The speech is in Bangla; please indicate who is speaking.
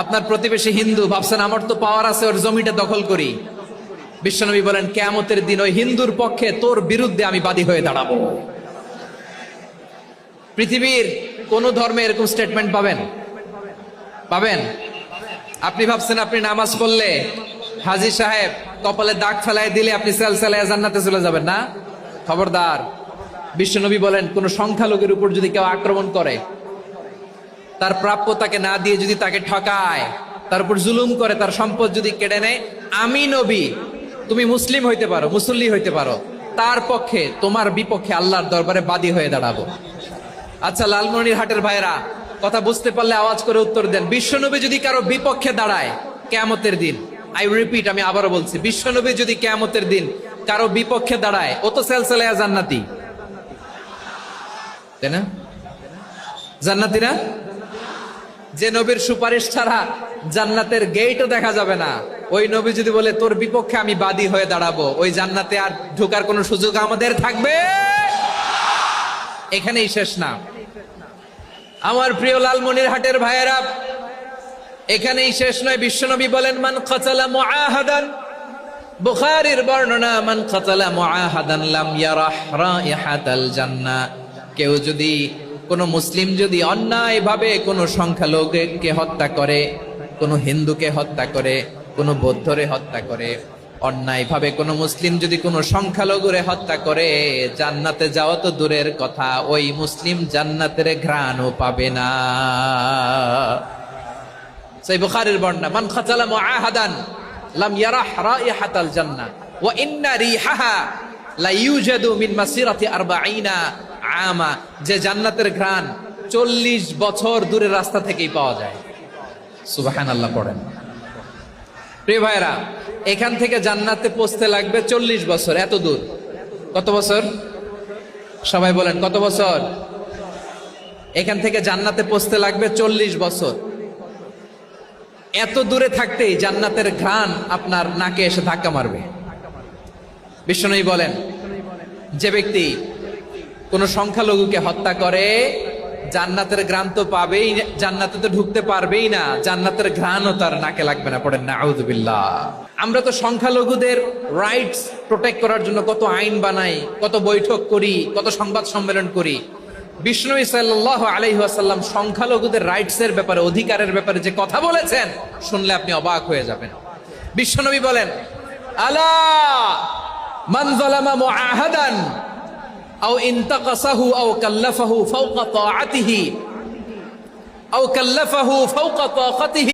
Speaker 1: আপনার প্রতিবেশী হিন্দু, ভাবছেন আমার তো পাওয়ার আছে, ওর জমিটা দখল করি। বিশ্বনবী বলেন কিয়ামতের দিন ওই হিন্দুর পক্ষে তোর বিরুদ্ধে আমি বাদী হয়ে দাঁড়াবো। পৃথিবীর কোন ধর্মে এরকম স্টেটমেন্ট পাবেন? পাবেন? আপনি ভাবছেন আপনি নামাজ পড়লে হাজী সাহেব কপালে দাগ ফেলায় দিলে আপনি সেলসালায় জান্নাতে চলে যাবেন না? খবরদার। বিশ্বনবী বলেন কোন সংখ্যালঘুর উপর যদি কেউ আক্রমণ করে, তার প্রাপ্য তাকে না দিয়ে যদি তাকে ঠকায়, তার উপর জুলুম করে, তার সম্পদ যদি কেড়ে নেয়, আমি নবী, তুমি মুসলিম হইতে পারো, মুসল্লি হইতে পারো, তার পক্ষে তোমার বিপক্ষে আল্লাহর দরবারে বাদী হয়ে দাঁড়াবো। আচ্ছা লালমনিরহাটের ভাইরা, কথা বুঝতে পারলে আওয়াজ করে উত্তর দেন। বিশ্বনবী যদি কারো বিপক্ষে দাঁড়ায় কিয়ামতের দিন, আই রিপিট, আমি আবারও বলছি, বিশ্বনবী যদি কিয়ামতের দিন কারো বিপক্ষে দাঁড়ায়, ও তো সেলসালায়া জান্নাতি, তাই না? জান্নাতি না? যে নবীর সুপারিশ ছাড়া জান্নাতের গেটও দেখা যাবে না, ওই নবী যদি বলে তোর বিপক্ষে আমি বাদী হয়ে দাঁড়াবো, ওই জান্নাতে আর ঢোকার কোনো সুযোগ আমাদের থাকবে? এখানেই শেষ না আমার প্রিয় লালমনিরহাটের ভাইয়েরা, এখানেই শেষ নয়। বিশ্বনবী বলেন মান কাতালা মুআহাদান, বুখারীর বর্ণনা, মান কাতালা মুআহাদান লাম ইয়ারাহ রাইহাতাল জান্নাহ। কেউ যদি, কোন মুসলিম যদি অন্যায়ভাবে কোন সংখ্যালঘুকে হত্যা করে, কোন হিন্দুকে হত্যা করে, কোন বৌদ্ধরে হত্যা করে, অন্যায়ভাবে কোন মুসলিম যদি কোন সংখ্যালঘুরে হত্যা করে, জান্নাতে যাওয়া তো দূরের কথা, ওই মুসলিম জান্নাতের ঘ্রাণও পাবে না। সেই বুখারীর বর্ণনা, মান কাতালা মুআহাদান লাম ইয়ারাহ রাইহাতাল জান্নাহ ওয়া ইন্না রিহাহা লা ইউজাদু মিন মাসিরাতি 40 আমা। যে জান্নাতের ঘ্রাণ 40 বছর দূরের রাস্তা থেকেই পাওয়া যায়। সুবহানাল্লাহ পড়েন। প্রিয় ভাইরা, এখান থেকে জান্নাতে পৌঁছতে লাগবে 40 বছর। এত দূর, কত বছর? সবাই বলেন কত বছর? এখান থেকে জান্নাতে পৌঁছতে লাগবে 40 বছর। এত দূরে থাকতেই জান্নাতের ঘ্রাণ আপনার নাকে এসে ধাক্কা মারবে। বিশ্বনবী বলেন যে ব্যক্তি কোন সংখ্যালঘুকে হত্যা করে, জান্নাতের ঘ্রাণ তো পাবেই, জান্নাতে তো ঢুকতে পারবেই না, জান্নাতের ঘ্রাণও তার নাকে লাগবে না। পড়েন নাউযুবিল্লাহ। আমরা তো সংখ্যালঘুদের রাইটস প্রোটেক্ট করার জন্য কত আইন বানাই, কত বৈঠক করি, কত সংবাদ সম্মেলন করি। বিষ্ণু সাল্লাল্লাহু আলাইহি ওয়াসাল্লাম সংখ্যালঘুদের রাইটস এর ব্যাপারে, অধিকারের ব্যাপারে যে কথা বলেছেন, শুনলে আপনি অবাক হয়ে যাবেন। বিশ্বনবী বলেন আলা মান যালামা মুআহাদান আও ইনতাকাসাহু আও কাল্লাফাহু ফাওকা তাআতিহি আও কাল্লাফাহু ফাওকা তাকাতিহি